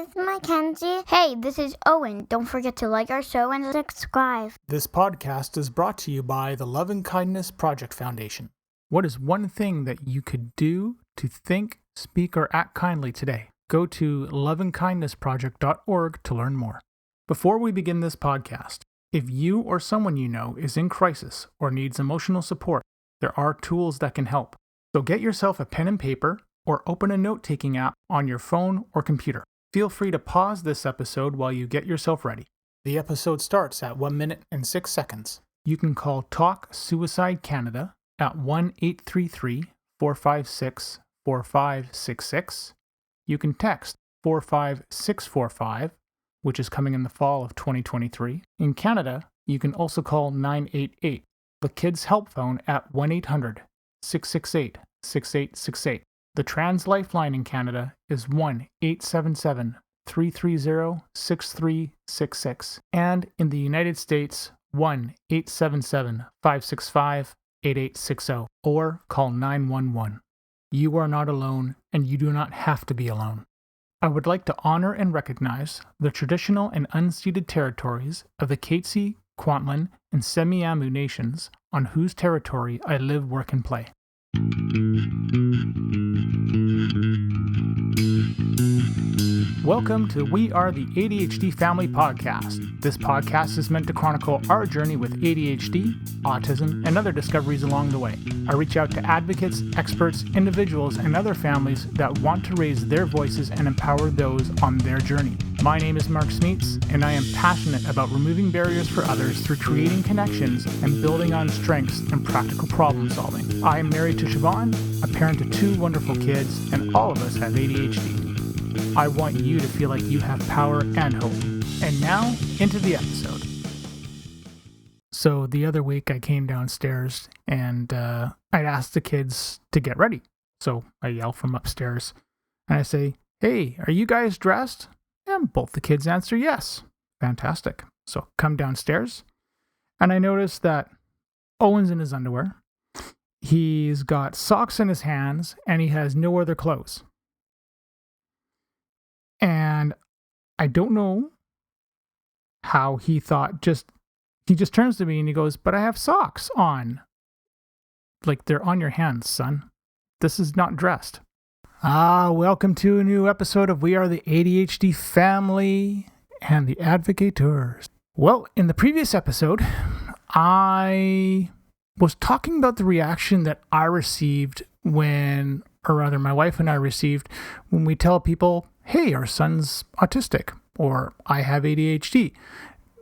this is Mackenzie. Hey, this is Owen. Don't forget to like our show and subscribe. This podcast is brought to you by the Love and Kindness Project Foundation. What is one thing that you could do to think, speak, or act kindly today? Go to loveandkindnessproject.org to learn more. Before we begin this podcast, if you or someone you know is in crisis or needs emotional support, there are tools that can help. So get yourself a pen and paper or open a note-taking app on your phone or computer. Feel free to pause this episode while you get yourself ready. The episode starts at 1 minute and 6 seconds. You can call Talk Suicide Canada at 1-833-456-4566. You can text 45645, which is coming in the fall of 2023. In Canada, you can also call 988, the Kids Help Phone at 1-800-668-6868. The Trans Lifeline in Canada is 1-877-330-6366. And in the United States, 1-877-565-8860. Or call 911. You are not alone, and you do not have to be alone. I would like to honor and recognize the traditional and unceded territories of the Katzie, Kwantlen, and Semiahmoo nations on whose territory I live, work, and play. Welcome to We Are the ADHD Family Podcast. This podcast is meant to chronicle our journey with ADHD, autism, and other discoveries along the way. I reach out to advocates, experts, individuals, and other families that want to raise their voices and empower those on their journey. My name is Mark Smeets, and I am passionate about removing barriers for others through creating connections and building on strengths and practical problem solving. I am married to Siobhan, a parent to 2 wonderful kids, and all of us have ADHD. I want you to feel like you have power and hope. And now, into the episode. So the other week I came downstairs and I'd asked the kids to get ready. So I yell from upstairs and I say, "Hey, are you guys dressed?" And both the kids answer yes. Fantastic. So come downstairs and I notice that Owen's in his underwear. He's got socks in his hands and he has no other clothes. And I don't know how he thought, he just turns to me and he goes, "But I have socks on." Like, they're on your hands, son. This is not dressed. Welcome to a new episode of We Are the ADHD Family and the Advocateurs. Well, in the previous episode, I was talking about the reaction that I received my wife and I received when we tell people, "Hey, our son's autistic," or "I have ADHD,"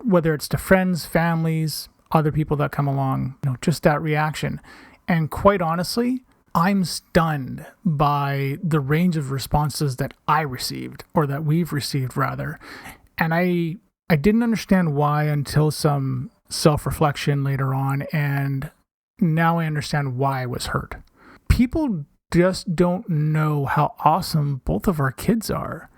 whether it's to friends, families, other people that come along, just that reaction. And quite honestly, I'm stunned by the range of responses that I received, or that we've received rather. And I didn't understand why until some self-reflection later on, and now I understand why I was hurt. People just don't know how awesome both of our kids are.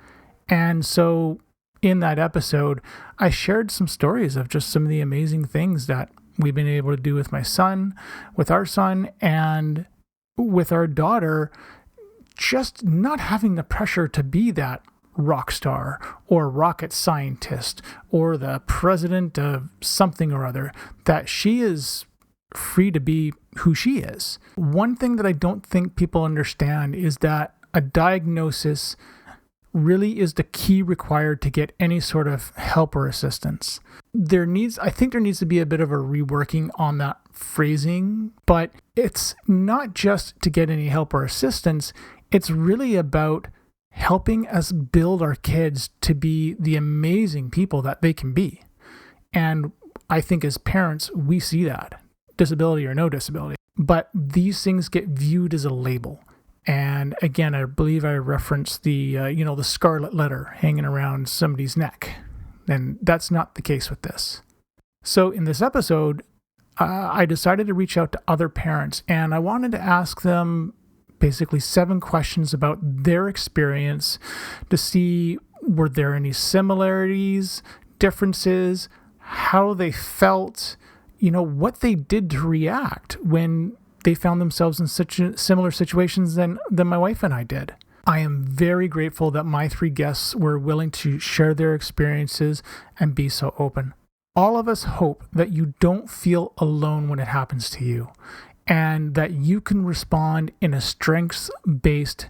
And so in that episode, I shared some stories of just some of the amazing things that we've been able to do with my son, with our son, and with our daughter, just not having the pressure to be that rock star or rocket scientist or the president of something or other, that she is free to be who she is. One thing that I don't think people understand is that a diagnosis really is the key required to get any sort of help or assistance. I think there needs to be a bit of a reworking on that phrasing, but it's not just to get any help or assistance. It's really about helping us build our kids to be the amazing people that they can be. And I think as parents, we see that, disability or no disability. But these things get viewed as a label. And again, I believe I referenced the scarlet letter hanging around somebody's neck. And that's not the case with this. So in this episode, I decided to reach out to other parents, and I wanted to ask them basically 7 questions about their experience to see, were there any similarities, differences, how they felt, what they did to react when they found themselves in such similar situations than my wife and I did. I am very grateful that my 3 guests were willing to share their experiences and be so open. All of us hope that you don't feel alone when it happens to you, and that you can respond in a strengths-based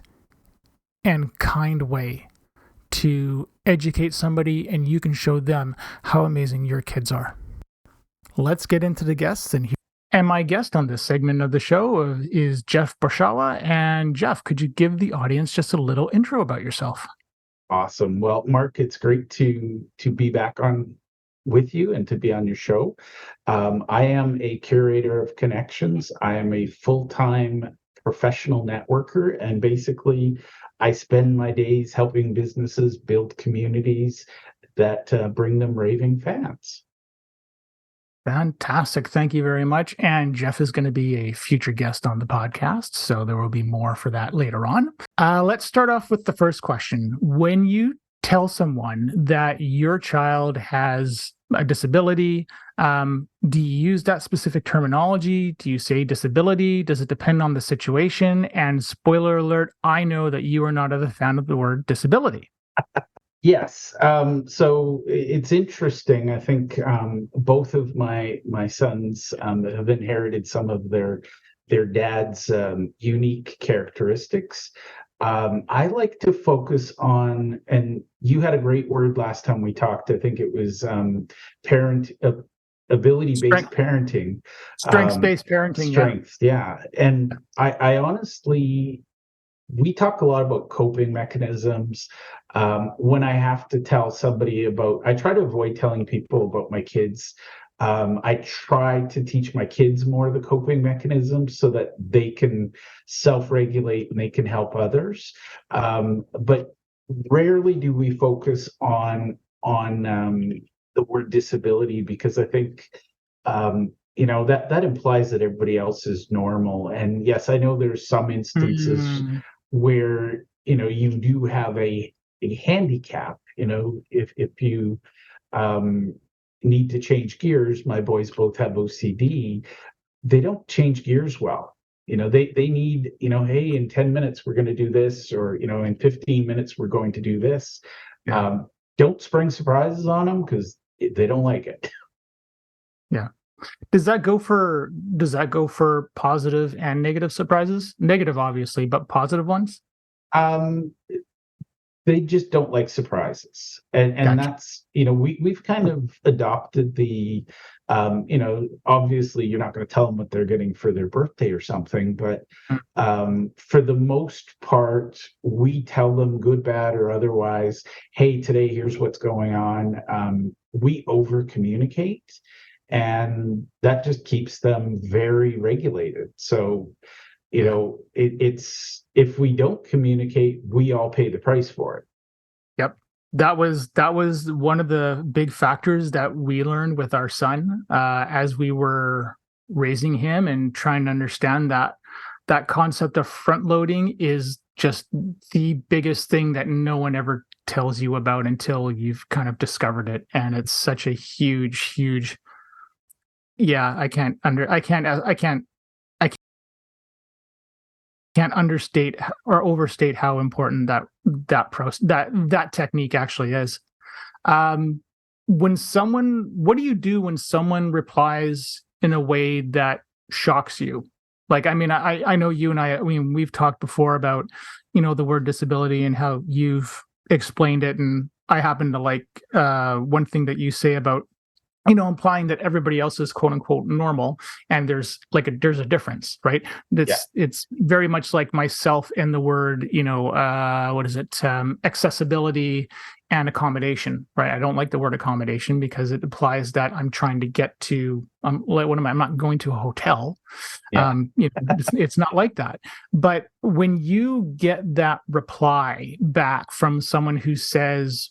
and kind way to educate somebody, and you can show them how amazing your kids are. Let's get into the guests and my guest on this segment of the show is Jeff Barshawa. And Jeff, could you give the audience just a little intro about yourself? Awesome. Well, Mark, it's great to be back on with you and to be on your show. I am a curator of connections. I am a full-time professional networker, and basically I spend my days helping businesses build communities that bring them raving fans. Fantastic. Thank you very much. And Jeff is going to be a future guest on the podcast, so there will be more for that later on. Let's start off with the first question. When you tell someone that your child has a disability, do you use that specific terminology? Do you say disability? Does it depend on the situation? And spoiler alert, I know that you are not a fan of the word disability. Yes. So it's interesting. I think both of my sons have inherited some of their dad's unique characteristics. I like to focus on, and you had a great word last time we talked. I think it was ability-based parenting. Strengths-based parenting. Strength, yeah. And I honestly, we talk a lot about coping mechanisms. When I have to tell somebody I try to avoid telling people about my kids. I try to teach my kids more of the coping mechanisms so that they can self-regulate and they can help others. But rarely do we focus on the word disability, because I think that implies that everybody else is normal. And yes, I know there's some instances where you do have a handicap. If you need to change gears, my boys both have OCD. They don't change gears well. They need, hey, in 10 minutes we're going to do this, or in 15 minutes we're going to do this. Yeah. Don't spring surprises on them, because they don't like it. Yeah. Does that go for positive and negative surprises? Negative, obviously, but positive ones? They just don't like surprises. And Gotcha. That's, we've kind of adopted the, obviously you're not going to tell them what they're getting for their birthday or something, but for the most part, we tell them, good, bad, or otherwise, hey, today, here's what's going on. We over communicate, and that just keeps them very regulated. So, it's, if we don't communicate, we all pay the price for it. Yep. That was one of the big factors that we learned with our son as we were raising him and trying to understand that concept of front loading is just the biggest thing that no one ever tells you about until you've kind of discovered it. And it's such a huge, yeah, I can't understate or overstate how important that technique actually is. What do you do when someone replies in a way that shocks you? Like, I mean, I know you and I mean, we've talked before about, the word disability and how you've explained it. And I happen to like one thing that you say about, implying that everybody else is quote unquote normal, and there's a difference, right? It's very much like myself and the word, what is it? Accessibility and accommodation, right? I don't like the word accommodation because it implies that I'm trying to get to, I'm not going to a hotel. Yeah. It's not like that. But when you get that reply back from someone who says,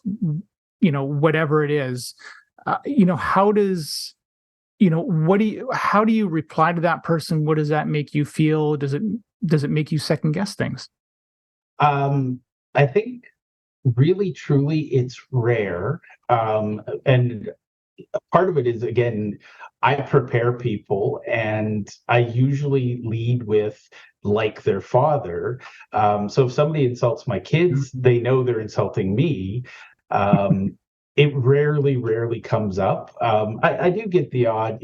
whatever it is, how do you reply to that person? What does that make you feel? Does it make you second guess things? I think really, truly, it's rare. And part of it is, again, I prepare people, and I usually lead with like their father. So if somebody insults my kids, they know they're insulting me. It rarely comes up. I do get the odd,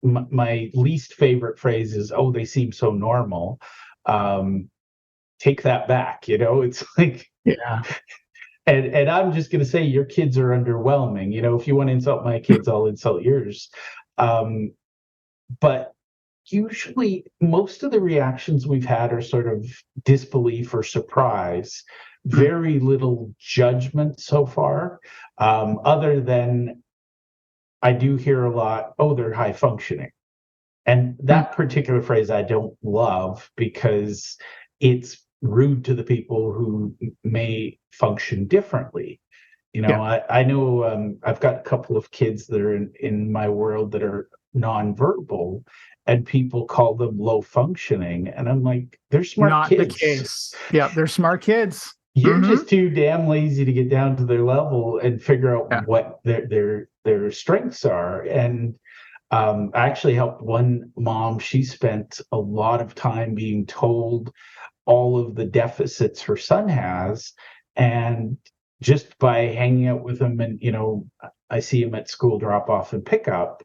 my least favorite phrase is, "Oh, they seem so normal." Take that back. It's like, Yeah. and I'm just going to say your kids are underwhelming. If you want to insult my kids, I'll insult yours. Um, but usually, most of the reactions we've had are sort of disbelief or surprise. Very little judgment so far, other than I do hear a lot, "Oh, they're high functioning." And that particular phrase I don't love because it's rude to the people who may function differently. Yeah. I know I've got a couple of kids that are in my world that are nonverbal, and people call them low functioning. And I'm like, they're smart Not the kids. case. Yeah, they're smart kids. You're just too damn lazy to get down to their level and figure out Yeah. what their strengths are. And I actually helped one mom. She spent a lot of time being told all of the deficits her son has. And just by hanging out with him, and, I see him at school drop off and pick up,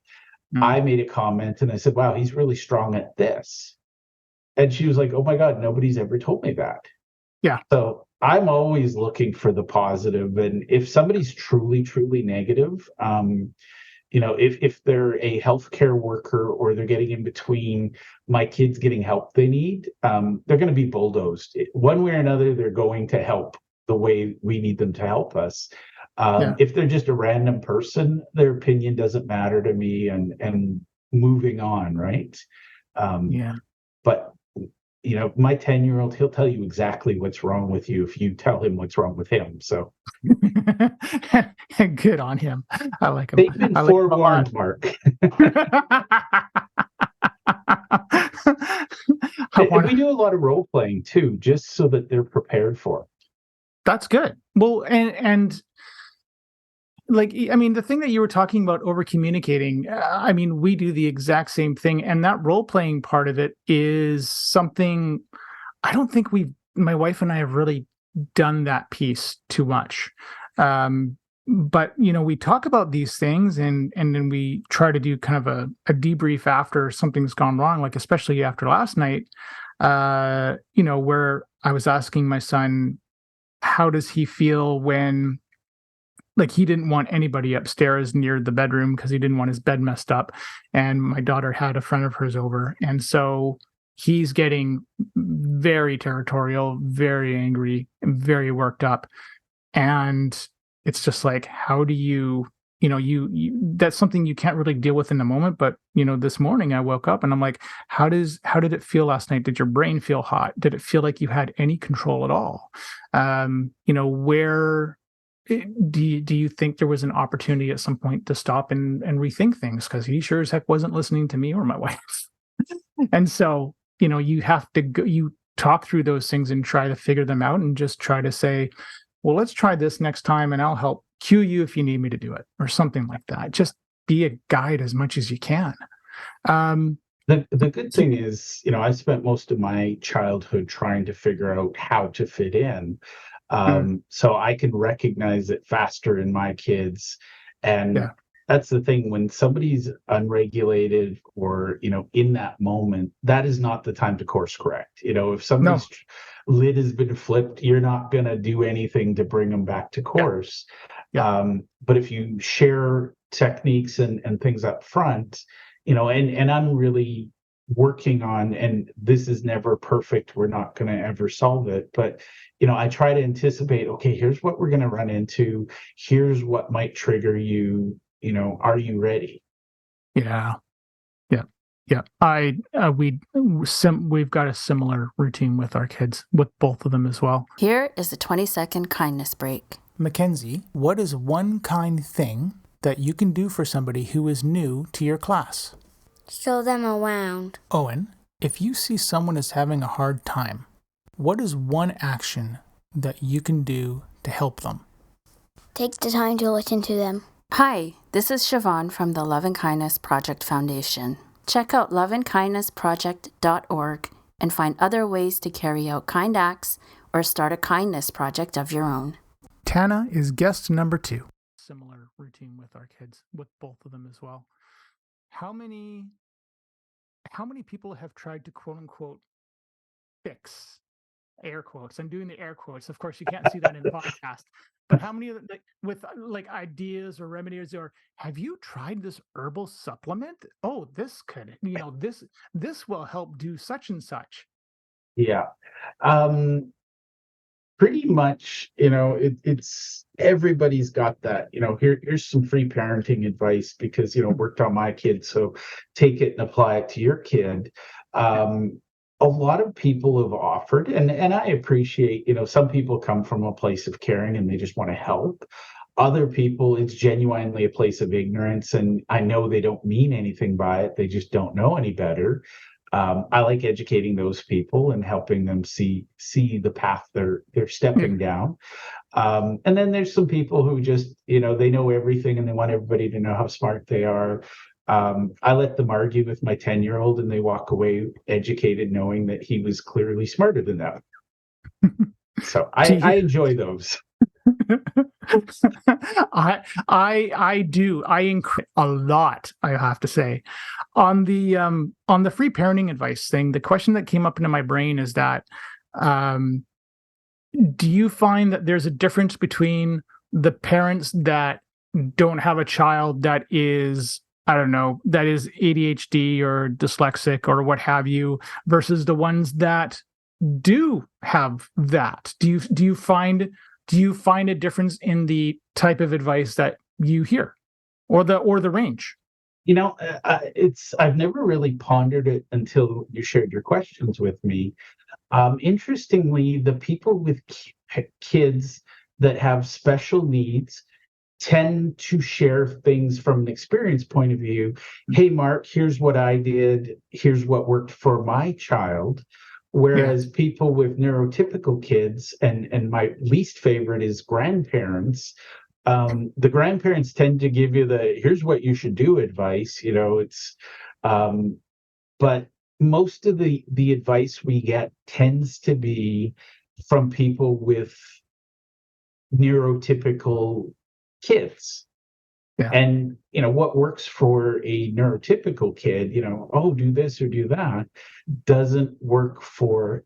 I made a comment and I said, "Wow, he's really strong at this." And she was like, "Oh my God, nobody's ever told me that." Yeah. So I'm always looking for the positive. And if somebody's truly negative, if they're a healthcare worker or they're getting in between my kids getting help they need, they're going to be bulldozed. One way or another, they're going to help the way we need them to help us. If they're just a random person, their opinion doesn't matter to me, and moving on, right? Yeah. But my 10-year-old, he'll tell you exactly what's wrong with you if you tell him what's wrong with him. So good on him. I like him. they've been I like him a lot. forewarned, Mark. And we do a lot of role playing too, just so that they're prepared for it. That's good. Well, and like, I mean, the thing that you were talking about over communicating, I mean, we do the exact same thing. And that role playing part of it is something I don't think my wife and I have really done that piece too much. But, we talk about these things, and then we try to do kind of a debrief after something's gone wrong, like especially after last night, where I was asking my son, how does he feel when, like, he didn't want anybody upstairs near the bedroom because he didn't want his bed messed up. And my daughter had a friend of hers over. And so he's getting very territorial, very angry, very worked up. And it's just like, how do you that's something you can't really deal with in the moment. But, this morning I woke up and I'm like, how did it feel last night? Did your brain feel hot? Did it feel like you had any control at all? Where do you think there was an opportunity at some point to stop and rethink things? Because he sure as heck wasn't listening to me or my wife. And so, you have to go, you talk through those things and try to figure them out, and just try to say, well, let's try this next time and I'll help cue you if you need me to do it, or something like that. Just be a guide as much as you can. The good thing is, I spent most of my childhood trying to figure out how to fit in. So I can recognize it faster in my kids. And that's the thing, when somebody's unregulated or, in that moment, that is not the time to course correct. If somebody's lid has been flipped, you're not going to do anything to bring them back to course. But if you share techniques and things up front, and I'm really working on, and this is never perfect, we're not going to ever solve it, but I try to anticipate, okay, here's what we're going to run into, here's what might trigger you, are you ready? We've got a similar routine with our kids, with both of them as well. Here is the 20-second kindness break. Mackenzie, what is one kind thing that you can do for somebody who is new to your class? Show them around. Owen, if you see someone is having a hard time, what is one action that you can do to help them? Take the time to listen to them. Hi, This is Siobhan from the Love and Kindness Project Foundation. Check out loveandkindnessproject.org and find other ways to carry out kind acts or start a kindness project of your own. Tana is guest number 2. Similar routine with our kids, with both of them as well. How many people have tried to quote unquote fix, air quotes? I'm doing the air quotes. Of course, you can't see that in the podcast. But how many of them, with ideas or remedies, or have you tried this herbal supplement? Oh, this could, this will help do such and such. Yeah. Pretty much, it's everybody's got that. Here's some free parenting advice because, worked on my kid, so take it and apply it to your kid. A lot of people have offered, and I appreciate, some people come from a place of caring and they just want to help. Other people, it's genuinely a place of ignorance, and I know they don't mean anything by it. They just don't know any better. I like educating those people and helping them see the path they're stepping down. And then there's some people who just, they know everything and they want everybody to know how smart they are. I let them argue with my 10-year-old and they walk away educated, knowing that he was clearly smarter than them. So I enjoy those. I do. I increase a lot, I have to say. On the free parenting advice thing, the question that came up into my brain is that do you find that there's a difference between the parents that don't have a child that is, I don't know, that is ADHD or dyslexic or what have you, versus the ones that do have that? Do you find a difference in the type of advice that you hear, or the range? I've never really pondered it until you shared your questions with me. Interestingly, the people with kids that have special needs tend to share things from an experience point of view. Hey, Mark, here's what I did. Here's what worked for my child. Whereas people with neurotypical kids, and my least favorite is grandparents, the grandparents tend to give you the here's what you should do advice. But most of the advice we get tends to be from people with neurotypical kids. Yeah. And what works for a neurotypical kid, do this or do that, doesn't work for,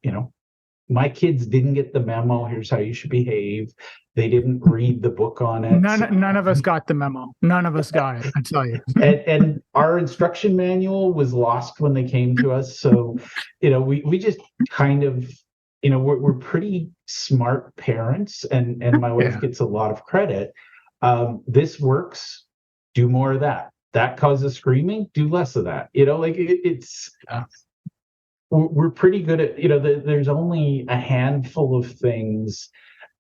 my kids didn't get the memo. Here's how you should behave. They didn't read the book on it. None of us got the memo. None of us got it, I tell you. and our instruction manual was lost when they came to us. So, we just kind of, we're pretty smart parents, and my wife gets a lot of credit. This works, do more of that. That causes screaming, do less of that. We're pretty good at, there's only a handful of things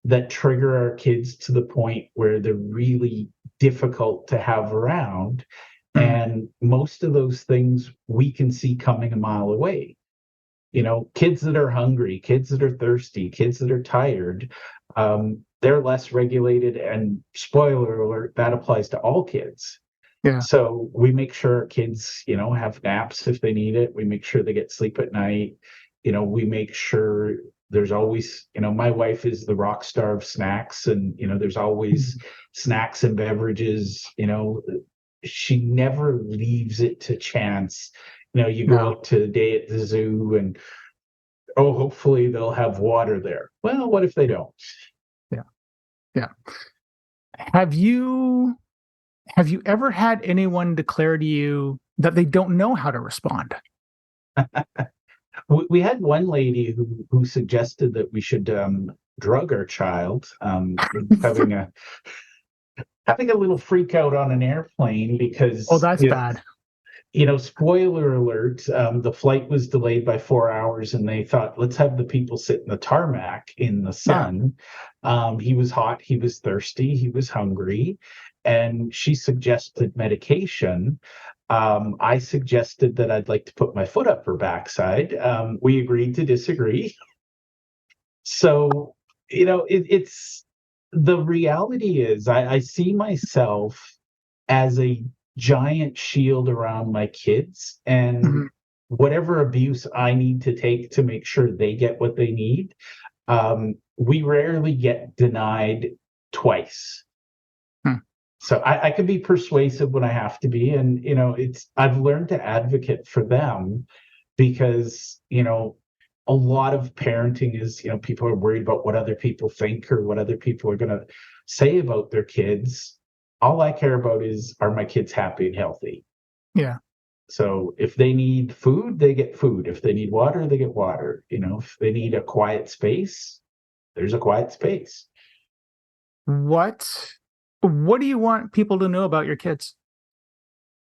that trigger our kids to the point where they're really difficult to have around. And most of those things we can see coming a mile away. Kids that are hungry, kids that are thirsty, kids that are tired, they're less regulated, and spoiler alert, that applies to all kids. Yeah. So we make sure our kids, have naps if they need it. We make sure they get sleep at night. We make sure there's always, my wife is the rock star of snacks, and, there's always snacks and beverages. She never leaves it to chance. You go out to a day at the zoo and, hopefully they'll have water there. Well, what if they don't? Yeah. Have you ever had anyone declare to you that they don't know how to respond? We had one lady who suggested that we should drug our child, having a little freak out on an airplane because that's bad. Spoiler alert, the flight was delayed by 4 hours, and they thought, let's have the people sit in the tarmac in the sun. He was hot, he was thirsty, he was hungry, and she suggested medication. I suggested that I'd like to put my foot up her backside. We agreed to disagree. So, it's the reality is I see myself as a giant shield around my kids, and Mhm. whatever abuse I need to take to make sure they get what they need. We rarely get denied twice. Hmm. So I can be persuasive when I have to be, and I've learned to advocate for them because a lot of parenting is people are worried about what other people think or what other people are going to say about their kids. All I care about is, are my kids happy and healthy? Yeah. So if they need food, they get food. If they need water, they get water. If they need a quiet space, there's a quiet space. What do you want people to know about your kids?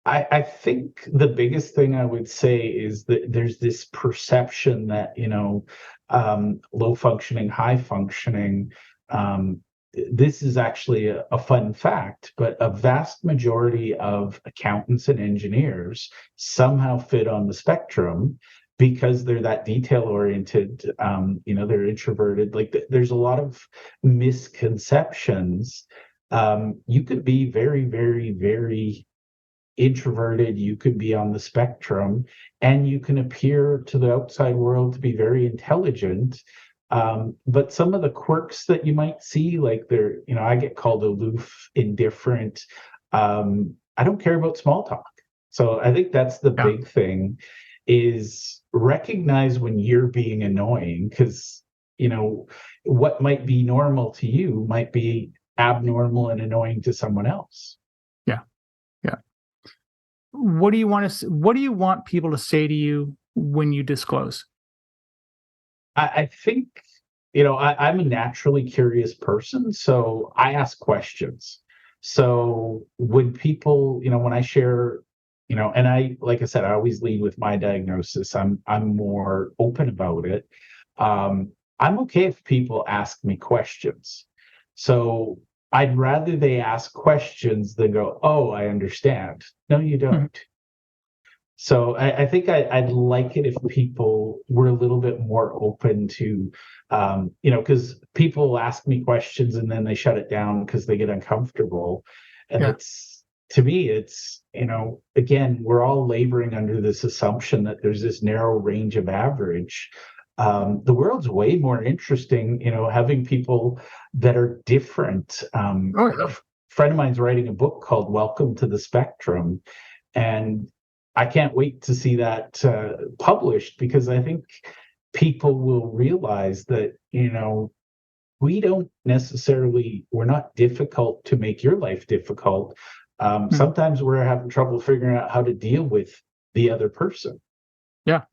I think the biggest thing I would say is that there's this perception that, low functioning, high functioning, um, this is actually a fun fact, but a vast majority of accountants and engineers somehow fit on the spectrum because they're that detail oriented, they're introverted. Like there's a lot of misconceptions. You could be very, very, very introverted, you could be on the spectrum, and you can appear to the outside world to be very intelligent. But some of the quirks that you might see, like I get called aloof, indifferent. I don't care about small talk. So I think that's the Yeah. big thing, is recognize when you're being annoying, because what might be normal to you might be abnormal and annoying to someone else. Yeah. Yeah. What do you want people to say to you when you disclose? I think, I'm a naturally curious person, so I ask questions. So when people, when I share, and like I said, I always lead with my diagnosis. I'm more open about it. I'm okay if people ask me questions. So I'd rather they ask questions than go, "Oh, I understand." No, you Mhm. don't. So I think I'd like it if people were a little bit more open to, because people ask me questions and then they shut it down because they get uncomfortable. And Yeah. to me, again, we're all laboring under this assumption that there's this narrow range of average. The world's way more interesting, having people that are different. Oh yeah. Friend of mine's writing a book called Welcome to the Spectrum, and I can't wait to see that published, because I think people will realize that, we're not difficult to make your life difficult. Mhm. Sometimes we're having trouble figuring out how to deal with the other person, Yeah.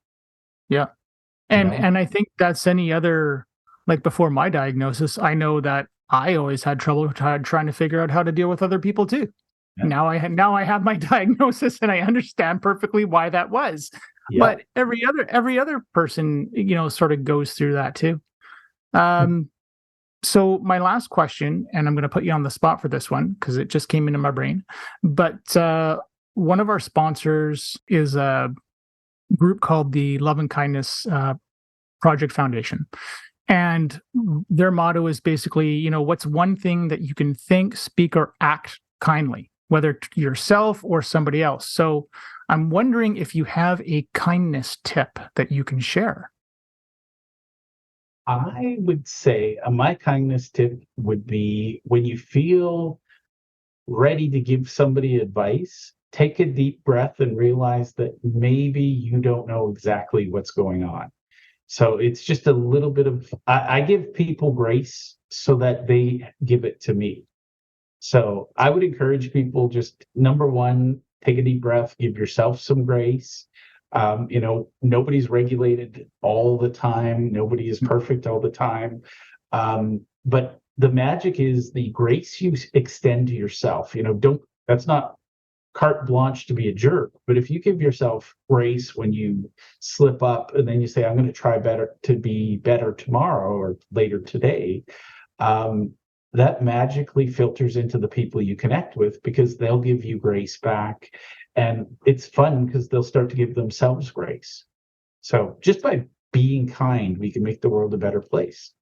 Yeah. you And know? and I think that's any other, like before my diagnosis, I know that I always had trouble trying to figure out how to deal with other people too. Yeah. Now I have my diagnosis and I understand perfectly why that was. Yep. But every other person, sort of goes through that too. Um, so my last question, and I'm going to put you on the spot for this one because it just came into my brain. But one of our sponsors is a group called the Love and Kindness Project Foundation. And their motto is basically, what's one thing that you can think, speak, or act kindly, whether to yourself or somebody else. So I'm wondering if you have a kindness tip that you can share. I would say my kindness tip would be, when you feel ready to give somebody advice, take a deep breath and realize that maybe you don't know exactly what's going on. So it's just a little bit of, I give people grace so that they give it to me. So I would encourage people, just number one, take a deep breath, give yourself some grace. Nobody's regulated all the time. Nobody is perfect all the time. But the magic is the grace you extend to yourself. That's not carte blanche to be a jerk, but if you give yourself grace when you slip up and then you say, I'm going to try better to be better tomorrow or later today, um, that magically filters into the people you connect with, because they'll give you grace back. And it's fun because they'll start to give themselves grace. So just by being kind, we can make the world a better place.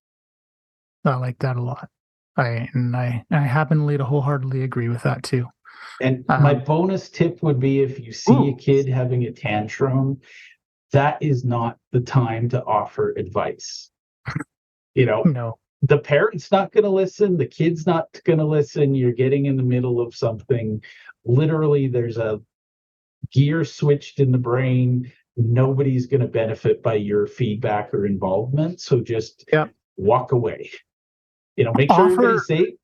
I like that a lot. I happily to wholeheartedly agree with that too. And my bonus tip would be, if you see a kid having a tantrum, that is not the time to offer advice. No. The parent's not going to listen. The kid's not going to listen. You're getting in the middle of something. Literally, there's a gear switched in the brain. Nobody's going to benefit by your feedback or involvement. So just walk away. Make sure everybody's safe.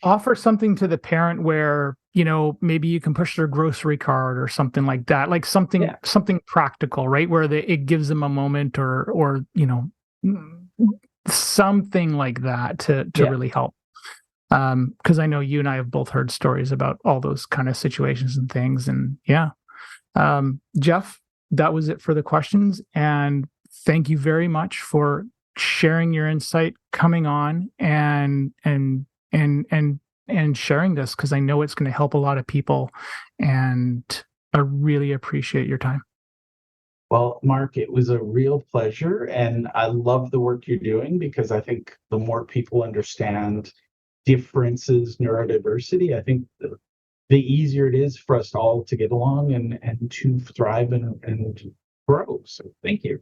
Offer something to the parent where, maybe you can push their grocery cart or something like that, like something practical, right? Where it gives them a moment or something like that to really help. Because I know you and I have both heard stories about all those kind of situations and things. And Jeff, that was it for the questions. And thank you very much for sharing your insight, coming on and sharing this, because I know it's going to help a lot of people. And I really appreciate your time. Well, Mark, it was a real pleasure. And I love the work you're doing, because I think the more people understand differences, neurodiversity, I think the easier it is for us all to get along and to thrive and grow. So thank you.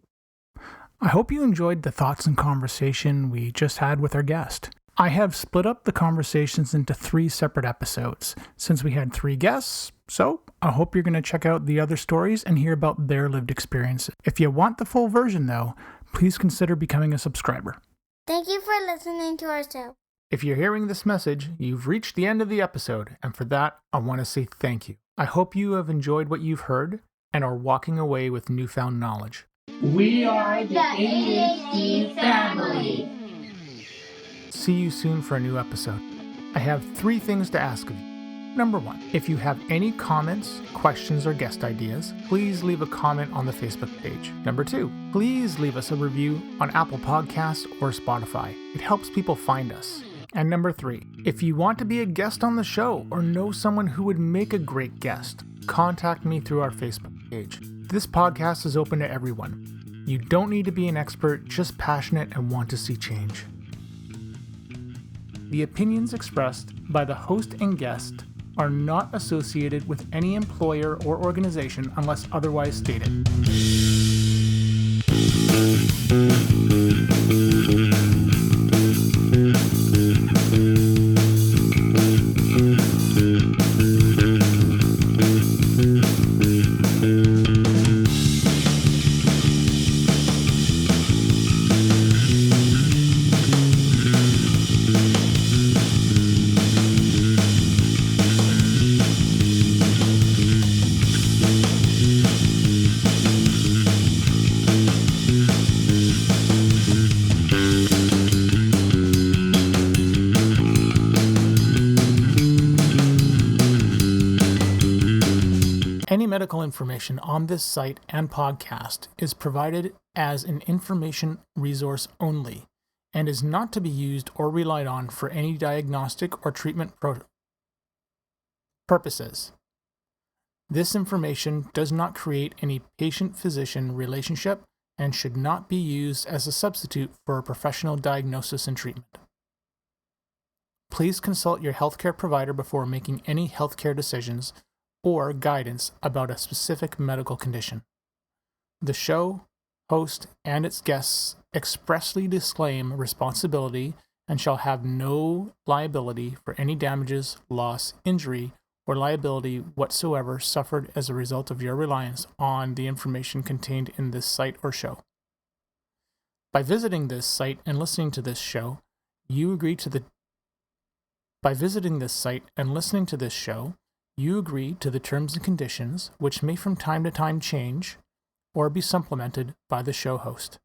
I hope you enjoyed the thoughts and conversation we just had with our guest. I have split up the conversations into 3 separate episodes, since we had 3 guests, so I hope you're going to check out the other stories and hear about their lived experiences. If you want the full version, though, please consider becoming a subscriber. Thank you for listening to our show. If you're hearing this message, you've reached the end of the episode, and for that, I want to say thank you. I hope you have enjoyed what you've heard and are walking away with newfound knowledge. We are the ADHD family. See you soon for a new episode. I have 3 things to ask of you. Number 1, if you have any comments, questions, or guest ideas, please leave a comment on the Facebook page. Number 2, please leave us a review on Apple Podcasts or Spotify. It helps people find us. And number 3, if you want to be a guest on the show or know someone who would make a great guest, contact me through our Facebook page. This podcast is open to everyone. You don't need to be an expert, just passionate and want to see change. The opinions expressed by the host and guest are not associated with any employer or organization unless otherwise stated. Any medical information on this site and podcast is provided as an information resource only and is not to be used or relied on for any diagnostic or treatment purposes. This information does not create any patient-physician relationship and should not be used as a substitute for a professional diagnosis and treatment. Please consult your healthcare provider before making any healthcare decisions or guidance about a specific medical condition. The show, host, and its guests expressly disclaim responsibility and shall have no liability for any damages, loss, injury, or liability whatsoever suffered as a result of your reliance on the information contained in this site or show. By visiting this site and listening to this show, you agree to the terms and conditions, which may from time to time change or be supplemented by the show host.